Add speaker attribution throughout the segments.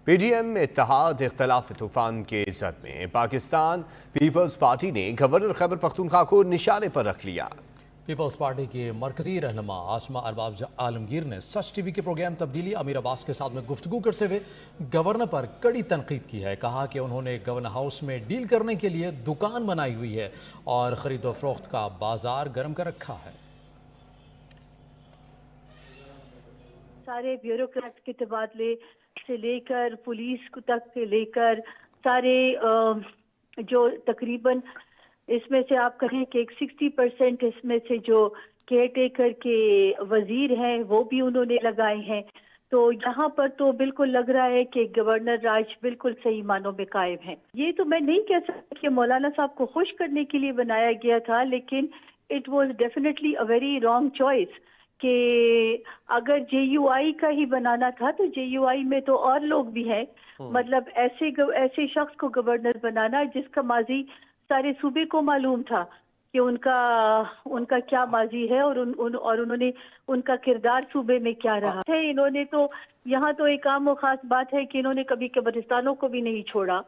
Speaker 1: P D M اتحاد اختلاف طوفان کے زد میں پاکستان پیپلز پارٹی نے گورنر خیبر پختونخوا کو نشانے پر رکھ لیا۔
Speaker 2: پیپلز پارٹی کے مرکزی رہنما عاصمہ ارباب عالمگیر نے سچ ٹی وی کے پروگرام تبدیلی امیر عباس کے ساتھ میں گفتگو کرتے ہوئے گورنر پر کڑی تنقید کی ہے۔ کہا کہ انہوں نے گورنر ہاؤس میں ڈیل کرنے کے لیے دکان بنائی ہوئی ہے اور خرید و فروخت کا بازار گرم کر رکھا ہے۔
Speaker 3: سارے بیوروکریٹ کے تبادلے سے لے کر پولیس تک سے لے کر سارے جو تقریباً اس میں سے آپ کہیں کہ 60% اس میں سے جو کیئر ٹیکر کے وزیر ہیں وہ بھی انہوں نے لگائے ہیں، تو یہاں پر تو بالکل لگ رہا ہے کہ گورنر راج بالکل صحیح معنوں میں قائم ہے۔ یہ تو میں نہیں کہہ سکتی کہ مولانا صاحب کو خوش کرنے کے لیے بنایا گیا تھا، لیکن it was definitely a very wrong choice کہ اگر جے یو آئی کا ہی بنانا تھا تو جے یو آئی میں تو اور لوگ بھی ہیں، مطلب ایسے شخص کو گورنر بنانا جس کا ماضی سارے صوبے کو معلوم تھا کہ ان کا کیا ماضی ہے اور انہوں نے ان کا کردار صوبے میں کیا رہا ہے۔ انہوں نے تو یہاں تو ایک عام و خاص بات ہے کہ انہوں نے کبھی قبرستانوں کو بھی نہیں چھوڑا،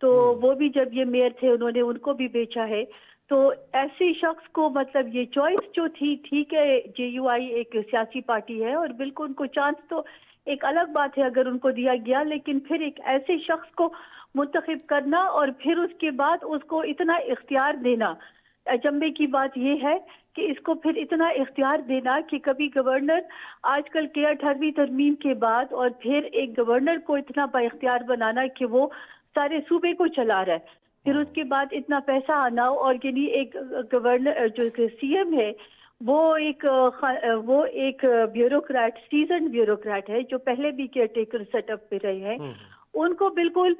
Speaker 3: تو وہ بھی جب یہ میئر تھے انہوں نے ان کو بھی بیچا ہے۔ تو ایسے شخص کو مطلب یہ چوائس جو تھی، ٹھیک ہے جے یو آئی ایک سیاسی پارٹی ہے اور بالکل ان کو چانس تو ایک الگ بات ہے اگر ان کو دیا گیا، لیکن پھر ایک ایسے شخص کو منتخب کرنا اور پھر اس کے بعد اس کو اتنا اختیار دینا، اچنبے کی بات یہ ہے کہ اس کو پھر اتنا اختیار دینا کہ کبھی گورنر آج کل کے 18ویں ترمیم کے بعد اور پھر ایک گورنر کو اتنا با اختیار بنانا کہ وہ سارے صوبے کو چلا رہا ہے، پھر اس کے بعد اتنا پیسہ آنا، اور یعنی ایک گورنر جو سی ایم ہے وہ ایک بیوروکریٹ، سیزنڈ بیوروکریٹ ہے جو پہلے بھی کیئر ٹیکر سیٹ اپ پہ رہے ہیں، ان کو بالکل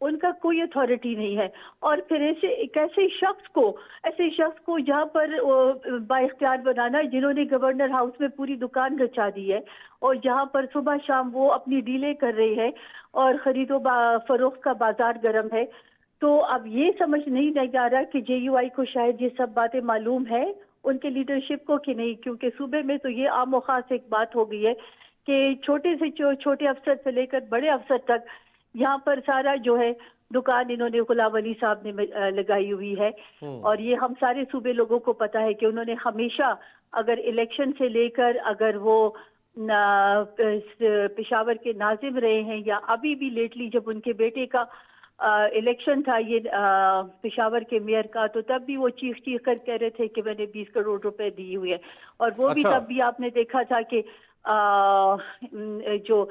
Speaker 3: ان کا کوئی اتھارٹی نہیں ہے، اور پھر ایسے شخص کو جہاں پر با اختیار بنانا جنہوں نے گورنر ہاؤس میں پوری دکان رچا دی ہے اور جہاں پر صبح شام وہ اپنی ڈیلیں کر رہے ہیں اور خرید و فروخت کا بازار گرم ہے۔ تو اب یہ سمجھ نہیں آ رہا کہ جے یو آئی کو شاید یہ سب باتیں معلوم ہے ان کے لیڈرشپ کو کہ نہیں، کیونکہ صوبے میں تو یہ عام و خاص ایک بات ہو گئی ہے کہ چھوٹے سے چھوٹے افسر سے لے کر بڑے افسر تک یہاں پر سارا جو ہے دکان انہوں نے غلام علی صاحب نے لگائی ہوئی ہے، اور یہ ہم سارے صوبے لوگوں کو پتا ہے کہ انہوں نے ہمیشہ اگر الیکشن سے لے کر اگر وہ پشاور کے ناظم رہے ہیں یا ابھی بھی لیٹلی جب ان کے بیٹے کا الیکشن تھا یہ پشاور کے میئر کا، تو تب بھی وہ چیخ کر کہہ رہے تھے کہ میں نے 20 کروڑ روپے دی ہوئے، اور وہ بھی تب بھی آپ نے دیکھا تھا کہ جو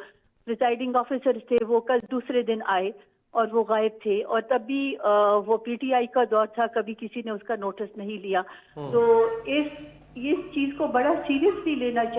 Speaker 3: پریزائڈنگ آفیسر تھے وہ کل دوسرے دن آئے اور وہ غائب تھے، اور تب بھی وہ پی ٹی آئی کا دور تھا، کبھی کسی نے اس کا نوٹس نہیں لیا۔ تو اس چیز کو بڑا سیریسلی لینا چاہیے۔